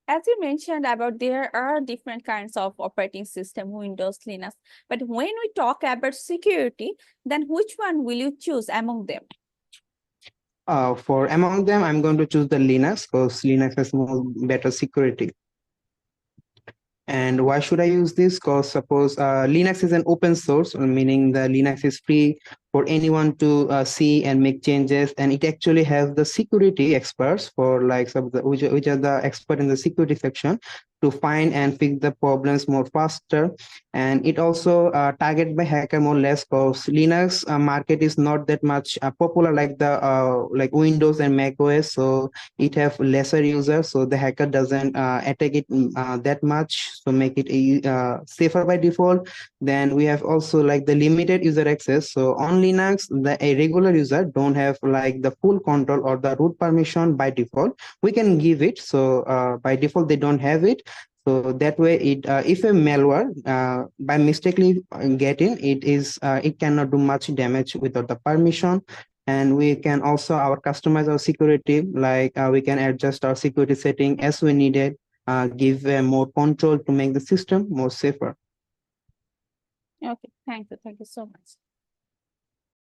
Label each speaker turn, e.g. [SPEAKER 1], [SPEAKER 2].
[SPEAKER 1] as you mentioned about there are different kinds of operating system, Windows, Linux. But when we talk about security, then which one will you choose among them?
[SPEAKER 2] For among them, I'm going to choose the Linux because Linux has more better security. And why should I use this? Because suppose Linux is an open source, meaning the Linux is free for anyone to see and make changes. And it actually has the security experts for like which are the expert in the security section to find and fix the problems more faster. And it also targeted by hacker more less because Linux market is not that much popular like the like Windows and macOS. So it have lesser users, so the hacker doesn't attack it that much, so make it safer by default. Then we have also like the limited user access. So on Linux, a regular user don't have like the full control or the root permission by default. We can give it, so by default they don't have it. So that way, it if a malware by mistakenly get in, it cannot do much damage without the permission. And we can also customize our security, like we can adjust our security setting as we needed, give more control to make the system more safer.
[SPEAKER 1] Okay, thank you so much.